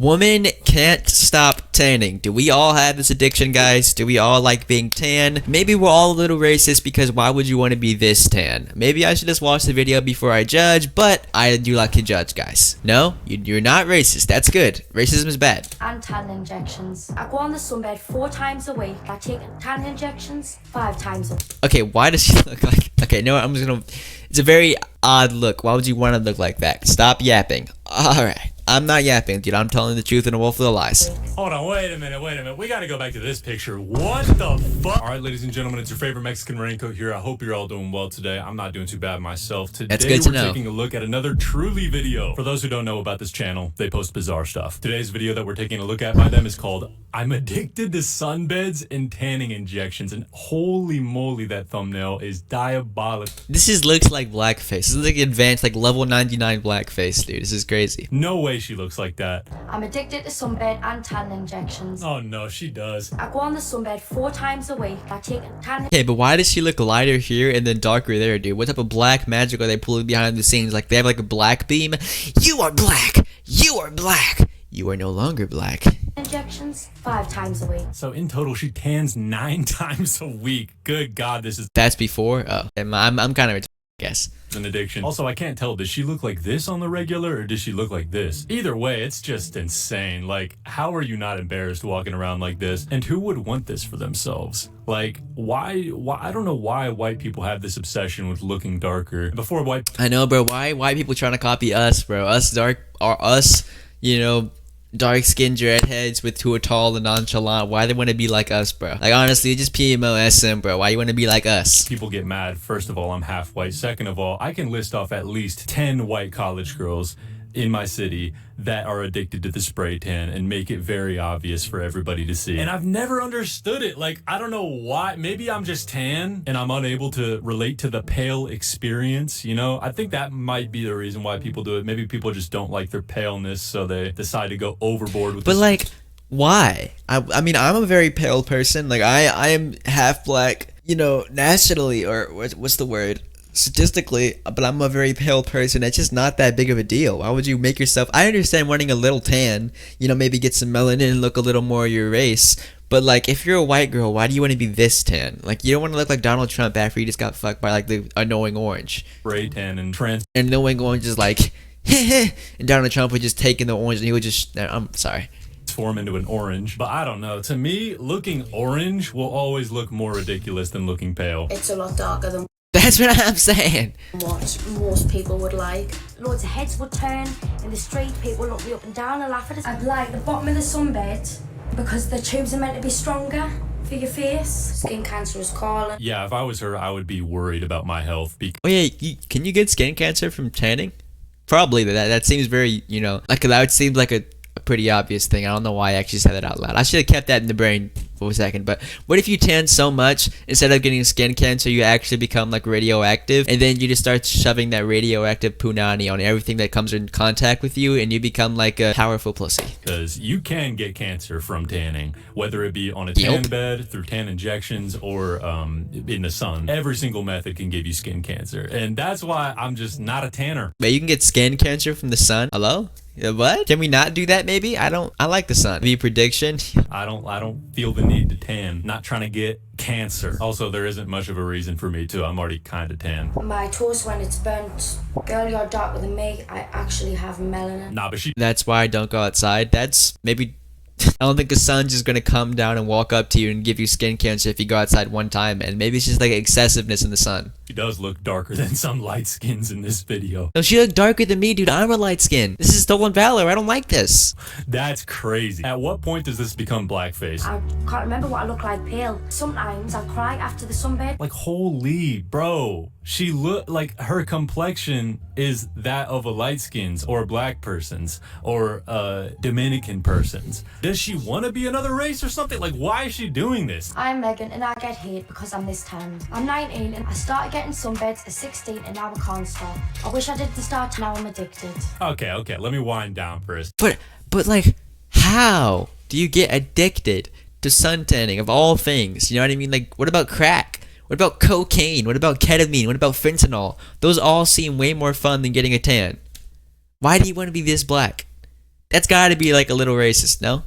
Women can't stop tanning. Do we all have this addiction, guys? Do we all like being tan? Maybe we're all a little racist because why would you want to be this tan? Maybe I should just watch the video before I judge, but I do like to judge, guys. No? You're not racist. That's good. Racism is bad. And tan injections. I go on the sunbed 4 times a week. I take tan injections 5 times a week. Okay, why does she look like... Okay, no, I'm just gonna... It's a very odd look. Why would you want to look like that? Stop yapping. Alright. I'm not yapping, dude. I'm telling the truth and a wolf of the lies. Hold on, wait a minute. We gotta go back to this picture. What the fuck? All right, ladies and gentlemen, it's your favorite Mexican raincoat here. I hope you're all doing well today. I'm not doing too bad myself. Today, That's good to we're know. taking a look at another Truly video. For those who don't know about this channel, they post bizarre stuff. Today's video that we're taking a look at by them is called I'm Addicted to Sunbeds and Tanning Injections. And holy moly, that thumbnail is diabolical. This looks like blackface. This is like advanced, like level 99 blackface, dude. This is crazy. No way she looks like that. I'm addicted to sunbed and tan injections. Oh no, she does. I go on the sunbed 4 times a week. I take tan Okay, but why does she look lighter here and then darker there, dude? What type of black magic are they pulling behind the scenes? Like, they have like a black beam? You are black! You are black! You are no longer black. injections 5 times a week. So in total, she tans 9 times a week. Good God, this is That's before? Oh. I'm kind of retarded, I guess. an addiction. Also, I can't tell, does she look like this on the regular or does she look like this? Either way, it's just insane. Like, how are you not embarrassed walking around like this? And who would want this for themselves? Like, why I don't know why white people have this obsession with looking darker. Before white I know, bro. Why people trying to copy us, bro? Us dark-skinned dreadheads with who are tall and nonchalant. Why they want to be like us, bro? Like, honestly, just PMOSM, bro. Why you want to be like us? people get mad, first of all, I'm half white. Second of all, I can list off at least 10 white college girls in my city that are addicted to the spray tan and make it very obvious for everybody to see. And I've never understood it. Like, I don't know why. Maybe I'm just tan and I'm unable to relate to the pale experience, you know? I think that might be the reason why people do it. Maybe people just don't like their paleness, so they decide to go overboard with But this. like, why? I mean, I'm a very pale person. Like, I am half black, you know, nationally, or what's the word? Statistically, but I'm a very pale person. It's just not that big of a deal. Why would you make yourself... I understand wanting a little tan, you know, maybe get some melanin and look a little more your race. But like, if you're a white girl, why do you want to be this tan? Like, you don't want to look like Donald Trump after he just got fucked by like the annoying orange. spray tan and And annoying orange is like, and Donald Trump would just take in the orange and he would just... I'm sorry. transform into an orange. But I don't know. To me, looking orange will always look more ridiculous than looking pale. It's a lot darker than That's what I'm saying. what most people would like. Loads of heads would turn in the street. People look me up and down and laugh at us. I'd like the bottom of the sunbed because the tubes are meant to be stronger for your face. Skin cancer is calling. Yeah, if I was her, I would be worried about my health because Oh yeah, can you get skin cancer from tanning? Probably. That seems very, you know, like that would seem like a pretty obvious thing. I don't know why I actually said that out loud. I should have kept that in the brain for a second. But what if you tan so much, instead of getting skin cancer, you actually become like radioactive, and then you just start shoving that radioactive punani on everything that comes in contact with you, and you become like a powerful pussy. you can get cancer from tanning, whether it be on a tan Yep. bed, through tan injections, or in the sun. Every single method can give you skin cancer. And that's why I'm just not a tanner. But you can get skin cancer from the sun. Hello? What? Can we not do that maybe? I like the sun. The prediction. I don't feel the need to tan. Not trying to get cancer. Also, there isn't much of a reason for me to. I'm already kind of tan. My toast when it's burnt. Girl, you're darker than me. I actually have melanin. Nah, but she That's why I don't go outside. That's maybe... I don't think the sun's just gonna come down and walk up to you and give you skin cancer if you go outside one time, and maybe it's just like excessiveness in the sun. does look darker than some light skins in this video. No, she looked darker than me, dude. I'm a light skin. This is stolen valor. I don't like this. That's crazy. At what point does this become blackface? I can't remember what I look like pale. Sometimes I cry after the sunbed. Like, holy, bro. She look like her complexion is that of a light skins or a black person's or a Dominican person's. Does she want to be another race or something? Like, why is she doing this? I'm Megan and I get hate because I'm this tanned. I'm 19 and I started getting sunbeds at 16 and now I can't stop. I wish I didn't start, now I'm addicted. Okay, let me wind down for a second. But like, how do you get addicted to sun tanning of all things? You know what I mean? Like, what about crack? What about cocaine? What about ketamine? What about fentanyl? Those all seem way more fun than getting a tan. Why do you want to be this black? That's got to be like a little racist, no?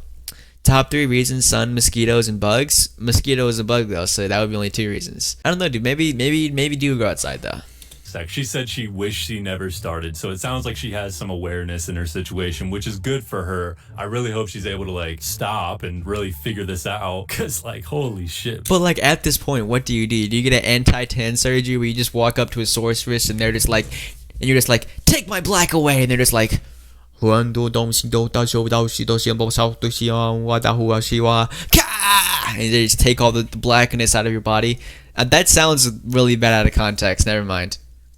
Top 3 reasons: sun, mosquitoes, and bugs. Mosquito is a bug though, so that would be only 2 reasons. I don't know, dude. Maybe do go outside though. She said she wished she never started, so it sounds like she has some awareness in her situation, which is good for her. I really hope she's able to like stop and really figure this out, cause like holy shit. But like at this point, what do? Do you get an anti-tan surgery where you just walk up to a sorceress and they're just like, and you're just like, take my black away, and they're just like, 很多东西都到手到西都先不少都希望我大呼希望 and they just take all the blackness out of your body. That sounds really bad out of context. Never mind.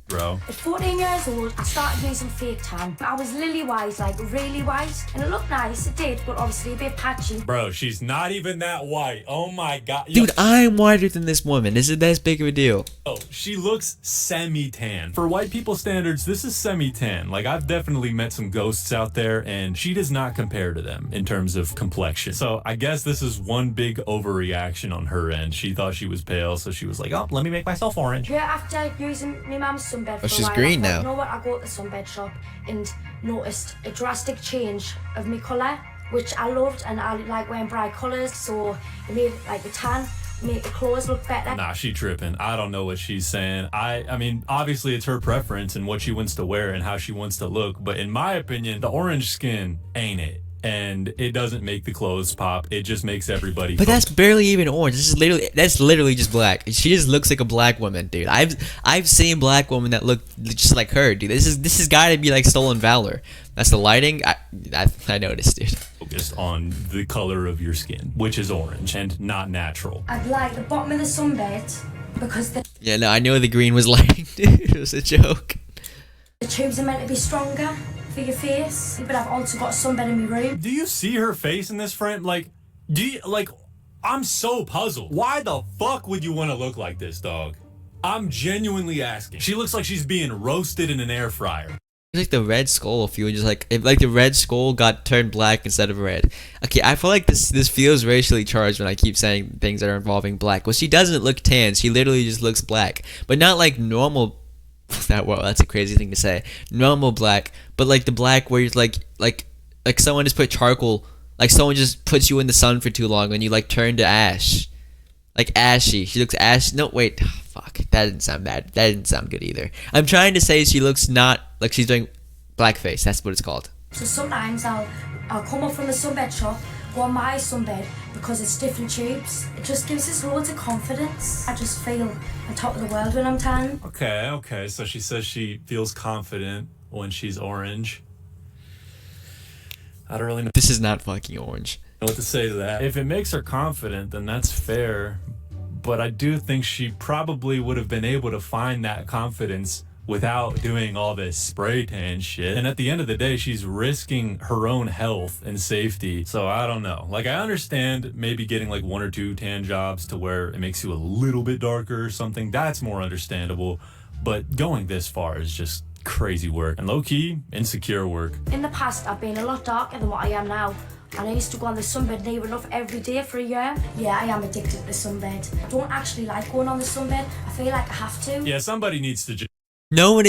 Bro. At 14 years old, I started using fake tan. I was lily white, like really white, and it looked nice, it did, but obviously a bit patchy. Bro, she's not even that white. Oh my god. Dude, I'm whiter than this woman. Is it that big of a deal? Oh, she looks semi-tan. For white people standards, this is semi-tan. Like, I've definitely met some ghosts out there, and she does not compare to them in terms of complexion. So I guess this is one big overreaction on her end. She thought she was pale, so she was like, oh, let me make myself orange. Yeah, after using my mum's sunbed for a she's while, green I thought, now. you know what, I go to the sunbed shop and noticed a drastic change of my colour, which I loved, and I like wearing bright colours, so it made like the tan, make the clothes look better. Nah, she tripping. I don't know what she's saying. I mean, obviously it's her preference and what she wants to wear and how she wants to look, but in my opinion, the orange skin ain't it. And it doesn't make the clothes pop. It just makes everybody. But that's barely even orange. That's literally just black. She just looks like a black woman, dude. I've seen black women that look just like her, dude. This has got to be like stolen valor. That's the lighting. I noticed, dude. Focused on the color of your skin, which is orange and not natural. I'd like the bottom of the sunbed because the Yeah, no, I know the green was lighting, dude. It was a joke. tubes are meant to be stronger for your face, but I've also got a sunbed in my room. Do you see her face in this frame? Like, I'm so puzzled. Why the fuck would you want to look like this, dog? I'm genuinely asking. She looks like she's being roasted in an air fryer. It's like the Red Skull. If you were just like, if like the Red Skull got turned black instead of red. Okay, I feel like this feels racially charged when I keep saying things that are involving black. Well, she doesn't look tan. She literally just looks black, but not like normal. That's a crazy thing to say. Normal black, but like the black where you're like someone just put charcoal, like someone just puts you in the sun for too long and you like turn to ash, like ashy. She looks ash. No, wait, fuck. That didn't sound bad. That didn't sound good either. I'm trying to say she looks not like she's doing blackface. That's what it's called. So sometimes I'll come up from the sunbed shop, go on my sunbed because it's different tubes. It just gives us loads of confidence. I just feel on top of the world when I'm tan. Okay. So she says she feels confident when she's orange. I don't really know This is not fucking orange. what to say to that. If it makes her confident, then that's fair. But I do think she probably would have been able to find that confidence without doing all this spray tan shit. And at the end of the day, she's risking her own health and safety. So I don't know. Like, I understand maybe getting like 1 or 2 tan jobs to where it makes you a little bit darker or something. That's more understandable. But going this far is just crazy work and low-key insecure work. In the past, I've been a lot darker than what I am now. And I used to go on the sunbed near enough every day for a year. Yeah, I am addicted to the sunbed. I don't actually like going on the sunbed. I feel like I have to. Yeah, somebody needs to just No one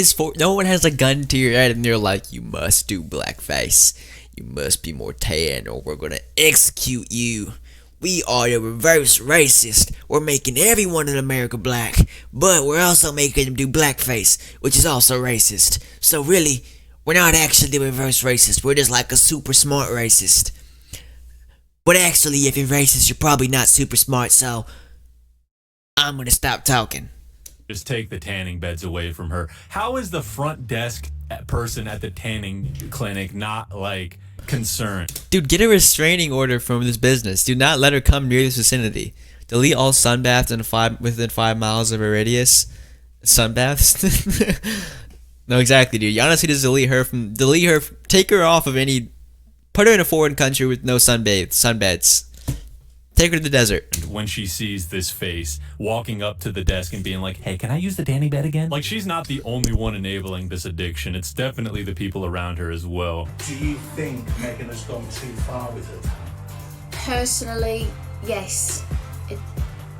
has a gun to your head and they're like, you must do blackface. You must be more tan or we're gonna execute you. We are the reverse racist. We're making everyone in America black, but we're also making them do blackface, which is also racist. So really, we're not actually the reverse racist. We're just like a super smart racist. But actually, if you're racist, you're probably not super smart, so I'm gonna stop talking. just take the tanning beds away from her. How is the front desk person at the tanning clinic not like concerned? Dude, get a restraining order from this business. Do not let her come near this vicinity. Delete all sunbaths within 5 miles of a radius. Sunbaths? No, exactly, dude. You honestly just delete her. Take her off of any. Put her in a foreign country with no sunbeds. Take her to the desert. When she sees this face walking up to the desk and being like, hey, can I use the tanning bed again? Like, she's not the only one enabling this addiction. It's definitely the people around her as well. Do you think Megan has gone too far with it? Personally, yes.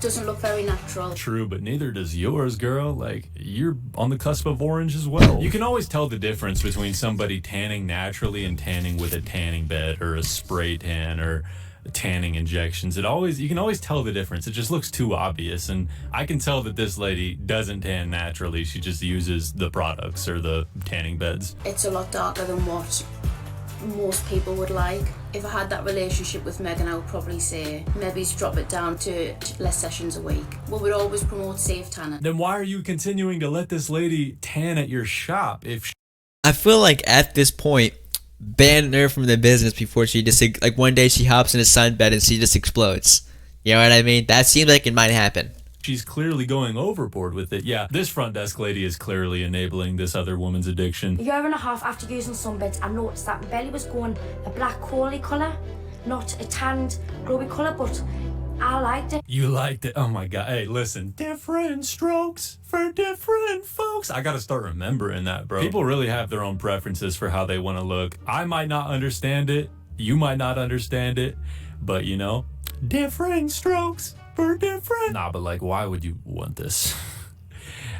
doesn't look very natural. True, but neither does yours, girl. Like, you're on the cusp of orange as well. You can always tell the difference between somebody tanning naturally and tanning with a tanning bed or a spray tan or tanning injections. You can always tell the difference. It just looks too obvious, and I can tell that this lady doesn't tan naturally. She just uses the products or the tanning beds. It's a lot darker than what most people would like. If I had that relationship with Megan, I would probably say maybe drop it down to less sessions a week. We would always promote safe tanning. Then why are you continuing to let this lady tan at your shop if I feel like at this point, ban her from the business before she just, like, one day she hops in a sunbed and she just explodes. You know what I mean? That seems like it might happen. she's clearly going overboard with it? Yeah, this front desk lady is clearly enabling this other woman's addiction. A year and a half after using sunbeds, I noticed that my belly was going a black coaly colour, not a tanned, glowy colour, but I liked it. You liked it? Oh my god. Hey, listen. Different strokes for different folks. I gotta start remembering that, bro. People really have their own preferences for how they want to look. I might not understand it. You might not understand it. But, you know, different strokes for different... Nah, but like, why would you want this?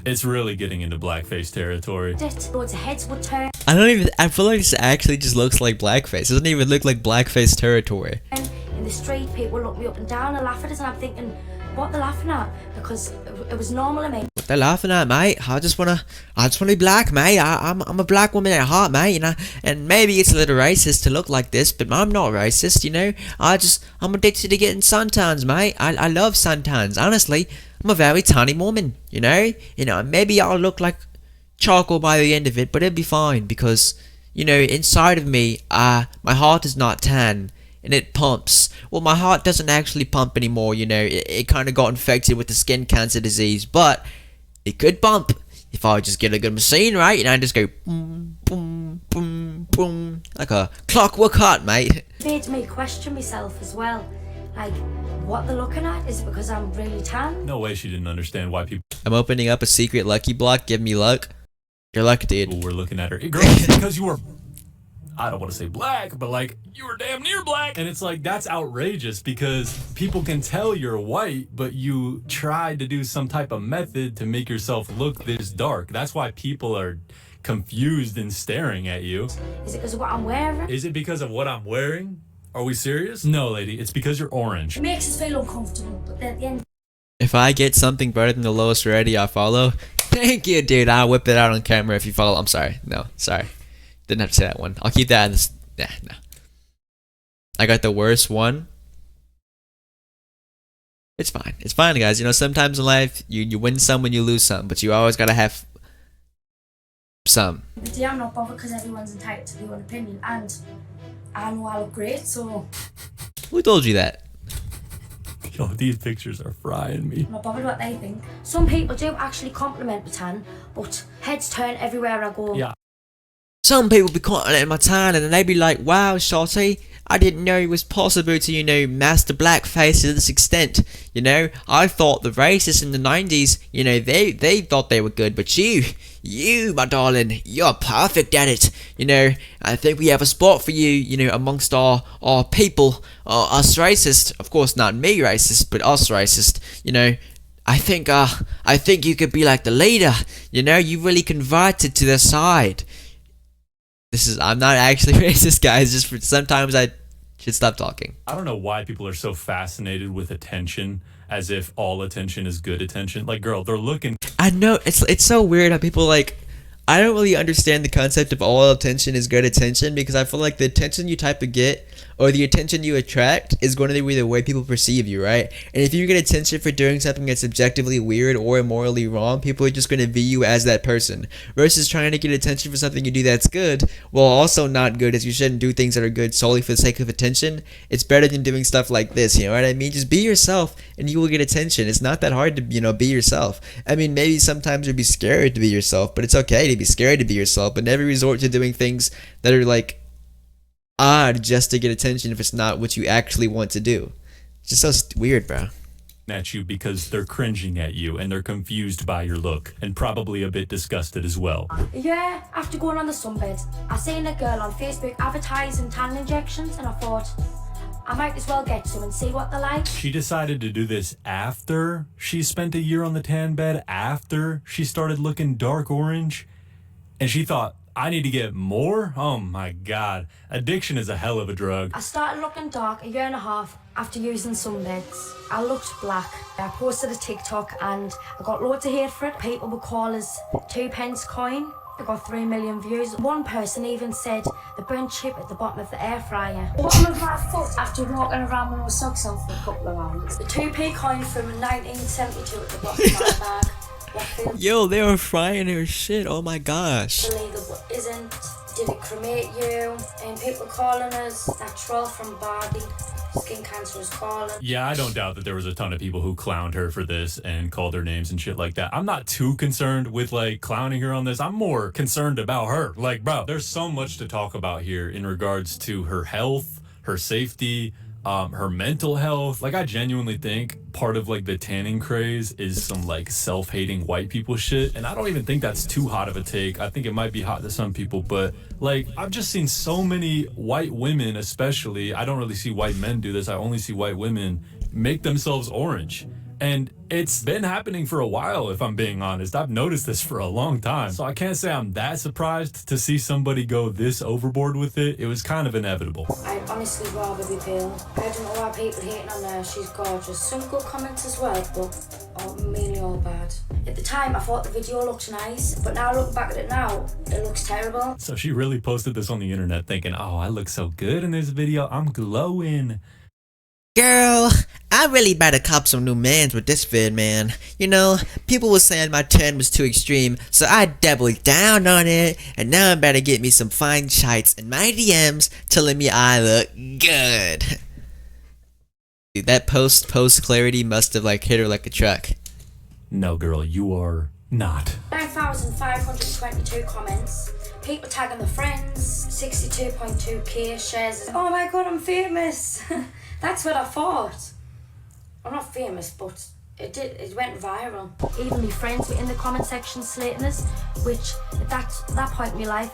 It's really getting into blackface territory. Loads of heads would turn. I feel like this actually just looks like blackface. It doesn't even look like blackface territory. In the street, people look me up and down and laugh at us, and I'm thinking, what they're laughing at? Because it was normal to me. What they're laughing at, mate? I just wanna be black, mate. I'm a black woman at heart, mate. You know, and maybe it's a little racist to look like this, but I'm not racist. You know, I'm addicted to getting suntans, mate. I love suntans. Honestly, I'm a very tiny woman. You know, maybe I'll look like charcoal by the end of it, but it'll be fine because, you know, inside of me, my heart is not tan. And it pumps. Well, my heart doesn't actually pump anymore, you know. It kind of got infected with the skin cancer disease. But it could pump if I just get a good machine, right? And I just go boom, boom, boom, boom. Like a clockwork heart, mate. It made me question myself as well. Like, what they're looking at? Is it because I'm really tan? No way she didn't understand why people I'm opening up a secret lucky block. Give me luck. You're lucky, dude. were looking at her. Girl, it's because you were... I don't want to say black, but like, you were damn near black. And it's like, that's outrageous because people can tell you're white, but you tried to do some type of method to make yourself look this dark. That's why people are confused and staring at you. Is it because of what I'm wearing? Is it because of what I'm wearing? Are we serious? No, lady, it's because you're orange. It makes us feel uncomfortable, but then at the end, If I get something better than the lowest rarity I follow, thank you, dude. I'll whip it out on camera if you follow. I'm sorry. No, sorry. Didn't have to say that one. I'll keep that in this. Nah, no. I got the worst one. It's fine. It's fine, guys. You know, sometimes in life, you win some and you lose some, but you always gotta have some. but yeah, I'm not bothered because everyone's entitled to their own opinion, and I know I look great, so Who told you that? Yo, these pictures are frying me. I'm not bothered what they think. Some people do actually compliment my tan, but heads turn everywhere I go. Yeah. Some people be complimenting my tan and then they be like, wow, Shotty, I didn't know it was possible to, you know, master blackface to this extent. You know, I thought the racists in the 90s, you know, they thought they were good, but you, my darling, you're perfect at it. You know, I think we have a spot for you, you know, amongst our people, us racist. Of course, not me racist, but us racist, you know. I think you could be like the leader, you know, you really converted to the side. I'm not actually racist, guys, just for sometimes I should stop talking. I don't know why people are so fascinated with attention, as if all attention is good attention. Like, girl, they're looking... I know, it's so weird how people, like, I don't really understand the concept of all attention is good attention, because I feel like the attention you type of get, or the attention you attract, is going to be the way people perceive you, right? And if you get attention for doing something that's objectively weird or morally wrong, people are just going to view you as that person. Versus trying to get attention for something you do that's good, while also not good, as you shouldn't do things that are good solely for the sake of attention. It's better than doing stuff like this, you know what I mean? Just be yourself, and you will get attention. It's not that hard to, you know, be yourself. I mean, maybe sometimes you'll be scared to be yourself, but it's okay to be scared to be yourself, but never resort to doing things that are, like, odd just to get attention if it's not what you actually want to do. It's just so weird, bro. at you because they're cringing at you and they're confused by your look and probably a bit disgusted as well. Yeah, after going on the sunbed, I seen a girl on Facebook advertising tan injections, and I thought, I might as well get some and see what they're like. She decided to do this after she spent a year on the tan bed, after she started looking dark orange. And she thought, I need to get more? Oh my God. Addiction is a hell of a drug. I started looking dark a year and a half after using sunbeds. I looked black. I posted a TikTok and I got loads of hate for it. People would call us 2 pence coin. I got 3 million views. One person even said the burnt chip at the bottom of the air fryer. Bottom of my foot after walking around with no socks on for a couple of hours. The 2p coin from 1972 at the bottom of my bag. What feels Yo, they were frying her shit. Oh my gosh. illegal but isn't? Did it cremate you? And people calling us that troll from Barbie. Skin cancer is calling. Yeah, I don't doubt that there was a ton of people who clowned her for this and called her names and shit like that. I'm not too concerned with like clowning her on this. I'm more concerned about her. Like, bro, there's so much to talk about here in regards to her health, her safety, her mental health. Like, I genuinely think part of like the tanning craze is some like self-hating white people shit, and I don't even think that's too hot of a take. I think it might be hot to some people, but like, I've just seen so many white women, especially, I don't really see white men do this, I only see white women make themselves orange. And it's been happening for a while, if I'm being honest. I've noticed this for a long time. So I can't say I'm that surprised to see somebody go this overboard with it. It was kind of inevitable. I'd honestly rather be pale. I don't know why people hating on her. She's gorgeous. Some good comments as well, but mainly all bad. At the time, I thought the video looked nice, but now looking back at it now, it looks terrible. So she really posted this on the internet thinking, oh, I look so good in this video. I'm glowing. Girl, I really better cop some new mans with this vid, man. You know, people were saying my tan was too extreme, so I doubled down on it, and now I'm about to get me some fine shites in my DMs telling me I look good. Dude, that post clarity must have like hit her like a truck. No, girl, you are not. 9,522 comments. People tagging their friends. 62.2k shares. Oh my god, I'm famous. That's what I thought. I'm not famous, but it went viral. Even my friends were in the comment section slating us, which at that point in my life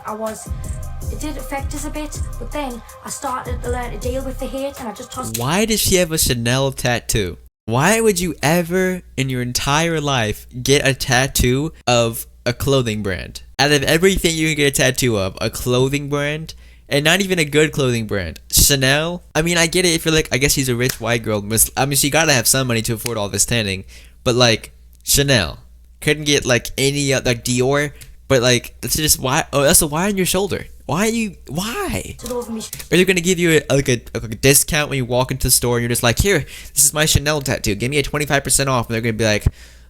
it did affect us a bit, but then I started to learn to deal with the hate and I just tossed. Why does she have a Chanel tattoo? Why would you ever in your entire life get a tattoo of a clothing brand? Out of everything you can get a tattoo of, a clothing brand? And not even a good clothing brand. Chanel? I mean, I get it if you're like, I guess she's a rich white girl. I mean, she gotta have some money to afford all this tanning. But like, Chanel. Couldn't get like any, like Dior. But like, that's just why, oh, that's a why on your shoulder. Why? Are they gonna give you a discount when you walk into the store and you're just like, here, this is my Chanel tattoo. Give me a 25% off. And they're gonna be like,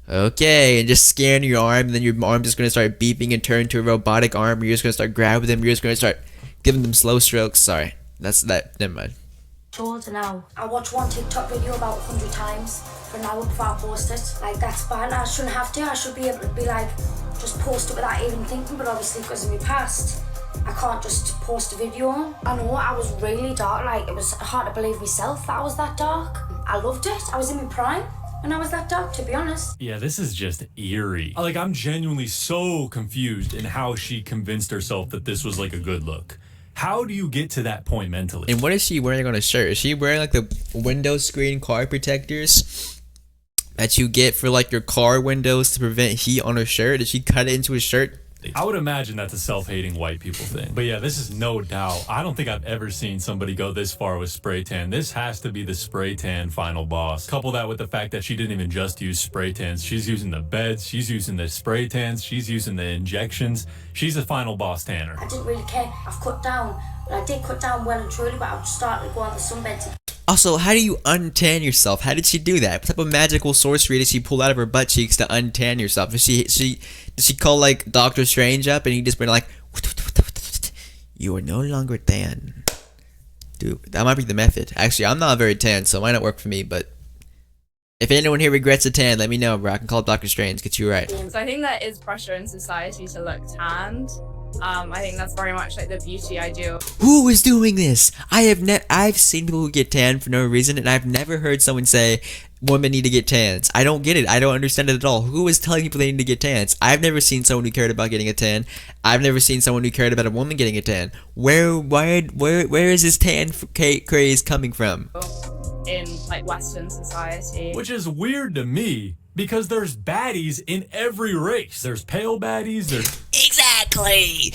okay, and just scan your arm. And then your arm just gonna start beeping and turn to a robotic arm. You're just gonna start grabbing them. You're just gonna start giving them slow strokes. Sorry, that's that. Never mind. To now. I watch one TikTok video about 100 times for an hour before I post it. Like, that's bad. I shouldn't have to. I should be able to be like, just post it without even thinking. But obviously, because of my past, I can't just post a video. I know I was really dark. Like, it was hard to believe myself that I was that dark. I loved it. I was in my prime. And I was that dark, to be honest. Yeah, this is just eerie. Like, I'm genuinely so confused in how she convinced herself that this was like a good look. How do you get to that point mentally? And what is she wearing on a shirt? Is she wearing like the window screen car protectors that you get for like your car windows to prevent heat on her shirt? Did she cut it into a shirt? I would imagine that's a self-hating white people thing. But yeah, this is no doubt. I don't think I've ever seen somebody go this far with spray tan. This has to be the spray tan final boss. Couple that with the fact that she didn't even just use spray tans. She's using the beds, she's using the spray tans, she's using the injections. She's a final boss tanner. I didn't really care. I've cut down. I did cut down well and truly, but I just started to go on the sunbed. Also, how do you untan yourself? How did she do that? What type of magical sorcery did she pull out of her butt cheeks to untan yourself? Did she call like Doctor Strange up and he just been like, you are no longer tan? Dude, that might be the method. Actually, I'm not very tan, so it might not work for me, but if anyone here regrets a tan, let me know, bro. I can call Doctor Strange, get you right. So I think there is pressure in society to look tanned. I think that's very much like the beauty ideal. Who is doing this? I've seen people who get tan for no reason, and I've never heard someone say, women need to get tans. I don't get it. I don't understand it at all. Who is telling people they need to get tans? I've never seen someone who cared about getting a tan. I've never seen someone who cared about a woman getting a tan. Where is this tan craze coming from? In like Western society. Which is weird to me because there's baddies in every race. There's pale baddies, there's Exactly.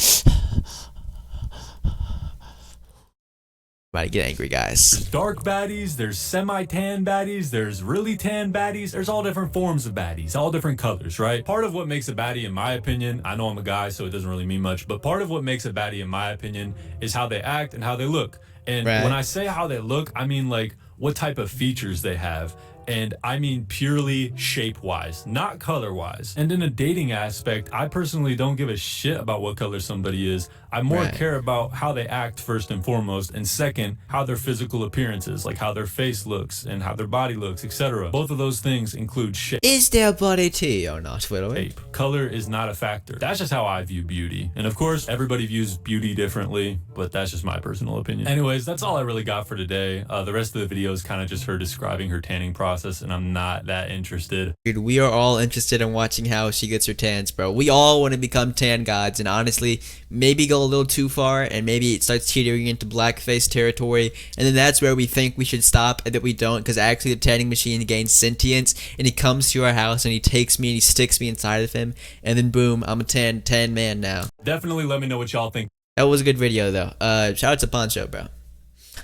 About to get angry, guys. dark baddies, there's semi-tan baddies, there's really tan baddies. There's all different forms of baddies, all different colors, right? Part of what makes a baddie, in my opinion, I know I'm a guy, so it doesn't really mean much, but part of what makes a baddie, in my opinion, is how they act and how they look. And Right. when I say how they look, I mean like what type of features they have. And I mean purely shape-wise, not color-wise. And in a dating aspect, I personally don't give a shit about what color somebody is. I more Right. care about how they act first and foremost, and second, how their physical appearance is, like how their face looks and how their body looks, etc. Both of those things include shape. Is their body tea or not, Willow? Color is not a factor. That's just how I view beauty. And of course, everybody views beauty differently, but that's just my personal opinion. Anyways, that's all I really got for today. The rest of the video is kind of just her describing her tanning process, and I'm not that interested. Dude, we are all interested in watching how she gets her tans, bro. We all want to become tan gods, and honestly, maybe go a little too far, and maybe it starts teetering into blackface territory, and then that's where we think we should stop, and that we don't, because actually the tanning machine gains sentience, and he comes to our house, and he takes me, and he sticks me inside of him, and then boom, I'm a tan man now. Definitely let me know what y'all think. That was a good video, though. Shout out to Poncho, bro.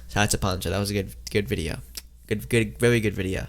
Shout out to Poncho. That was a good video. Good, very good video.